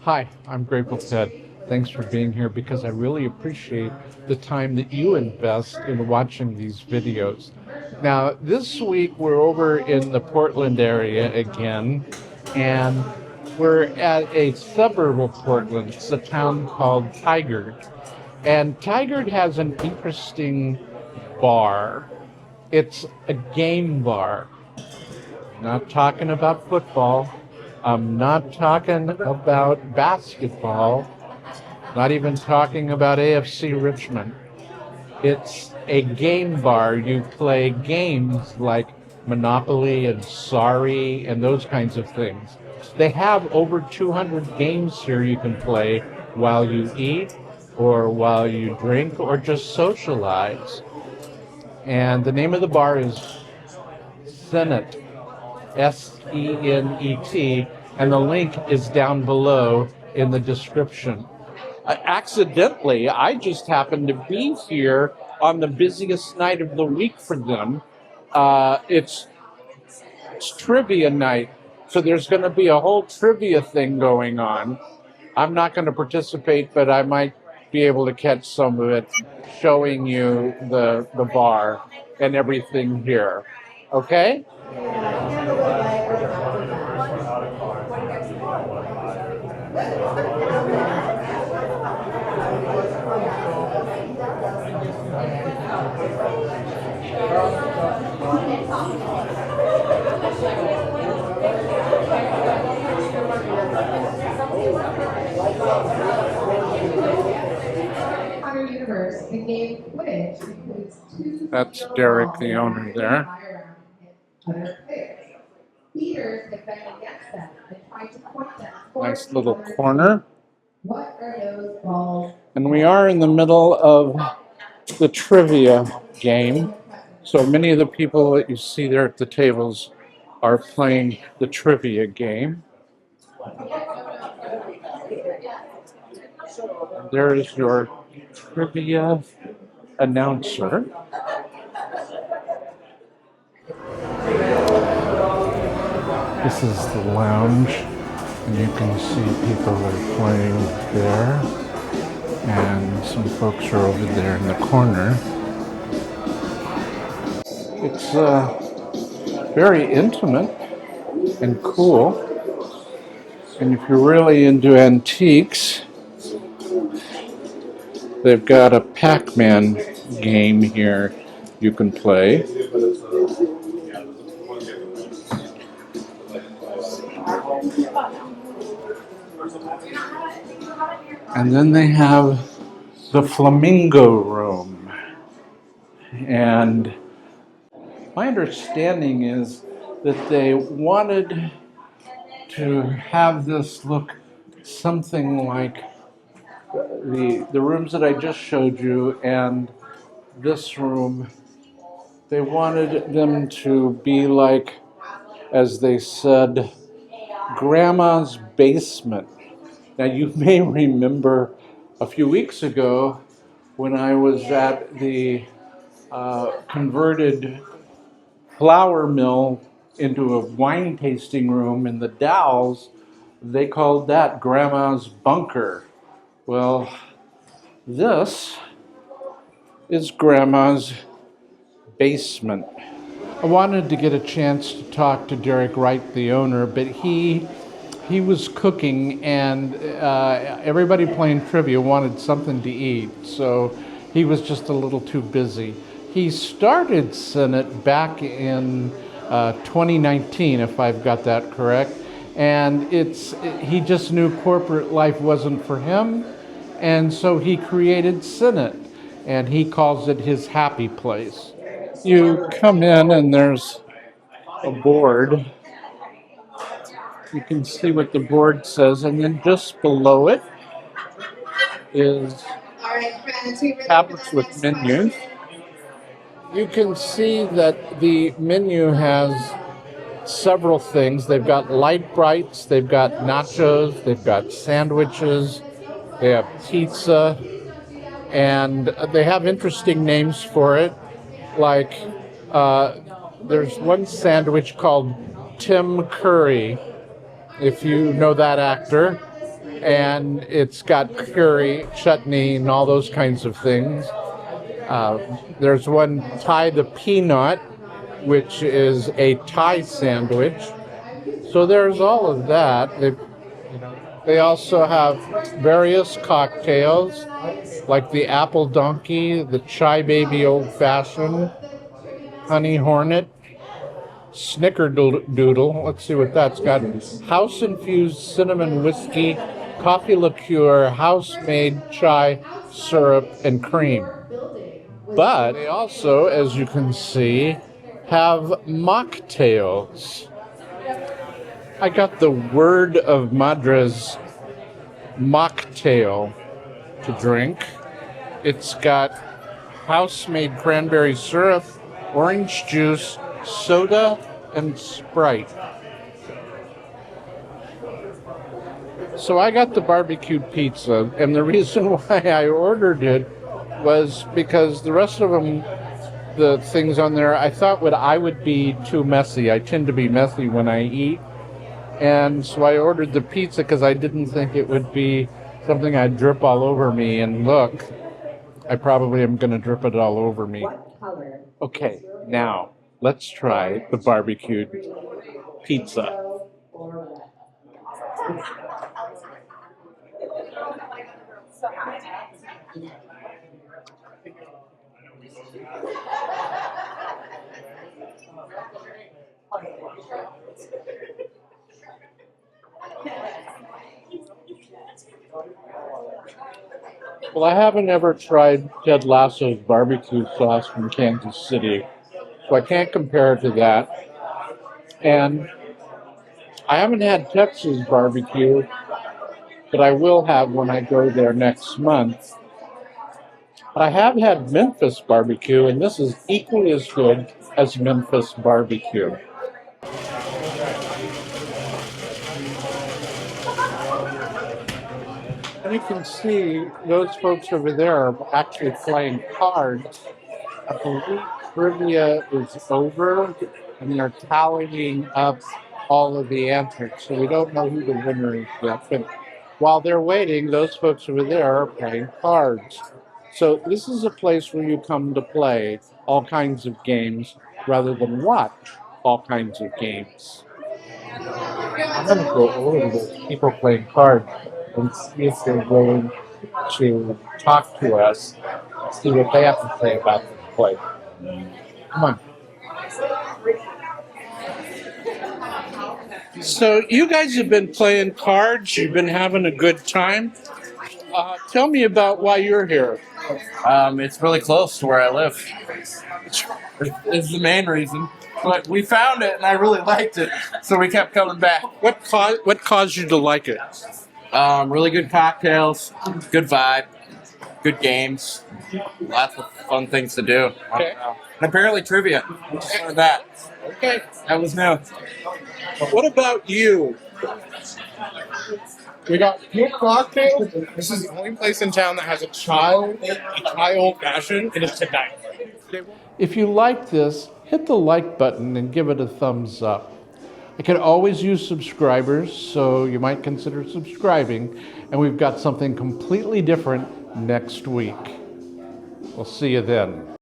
Hi, I'm Grateful Ted. Thanks for being here because I really appreciate the time that you invest in watching these videos. Now, this week we're over in the Portland area again, and we're at a suburb of Portland. It's a town called Tigard. And Tigard has an interesting bar. It's a game bar. Not talking about football. I'm not talking about basketball. Not even talking about AFC Richmond. It's a game bar. You play games like Monopoly and Sorry and those kinds of things. They have over 200 games here you can play while you eat or while you drink or just socialize. And the name of the bar is Senet, Senet, and the link is down below in the description. Accidentally, I just happened to be here on the busiest night of the week for them. It's trivia night, so there's going to be a whole trivia thing going on. I'm not going to participate, but I might be able to catch some of it, showing you the bar and everything here. Okay? That's Derek, the owner there. Nice little corner. And we are in the middle of the trivia game. So many of the people that you see there at the tables are playing the trivia game. There is your trivia announcer. This is the lounge, and you can see people are playing there, and some folks are over there in the corner. It's very intimate and cool, and if you're really into antiques, they've got a Pac-Man game here you can play. And then they have the Flamingo Room. And my understanding is that they wanted to have this look something like the rooms that I just showed you and this room. They wanted them to be like, as they said, Grandma's basement. Now, you may remember a few weeks ago when I was at the converted flour mill into a wine tasting room in the Dalles, they called that Grandma's bunker. Well, this is Grandma's basement. I wanted to get a chance to talk to Derek Wright, the owner, but he was cooking, and everybody playing trivia wanted something to eat, so he was just a little too busy. He started Senet back in 2019, if I've got that correct, and he just knew corporate life wasn't for him, and so he created Senet, and he calls it his happy place. You come in and there's a board. You can see what the board says, and then just below it is tablets with menus. You can see that the menu has several things. They've got light brights, they've got nachos, they've got sandwiches, they have pizza, and they have interesting names for it. Like there's one sandwich called Tim Curry, if you know that actor. and it's got curry, chutney, and all those kinds of things. There's one Thai the Peanut, which is a Thai sandwich. So there's all of that. They also have various cocktails, like the Apple Donkey, the Chai Baby Old Fashioned, Honey Hornet, Snickerdoodle. Let's see what that's got. House infused cinnamon whiskey, coffee liqueur, house made chai syrup, and cream. But they also, as you can see, have mocktails. I got the Word of Madras mocktail to drink. It's got house-made cranberry syrup, orange juice, soda, and Sprite. So I got the barbecued pizza, and the reason why I ordered it was because the rest of them, the things on there, I thought I would be too messy. I tend to be messy when I eat. And so I ordered the pizza because I didn't think it would be something I'd drip all over me. And look, I probably am going to drip it all over me. Okay, now let's try the barbecued pizza. Well, I haven't ever tried Ted Lasso's barbecue sauce from Kansas City, so I can't compare it to that. And I haven't had Texas barbecue, but I will have when I go there next month. But I have had Memphis barbecue, and this is equally as good as Memphis barbecue. And you can see those folks over there are actually playing cards. I believe trivia is over, and they're tallying up all of the answers. So we don't know who the winner is yet. But while they're waiting, those folks over there are playing cards. So this is a place where you come to play all kinds of games rather than watch all kinds of games. I'm going to go over to those people playing cards and see if they're willing to talk to us, see what they have to say about this place. Come on. So you guys have been playing cards. You've been having a good time. Tell me about why you're here. It's really close to where I live. It's the main reason. But we found it, and I really liked it, so we kept coming back. What caused you to like it? Really good cocktails, good vibe, good games, lots of fun things to do. Okay. And apparently trivia. Just learned that. Okay. That was new. What about you? We got good cocktails. This is the only place in town that has a chai old fashioned. It is tonight. If you like this, hit the like button and give it a thumbs up. I can always use subscribers, so you might consider subscribing. And we've got something completely different next week. We'll see you then.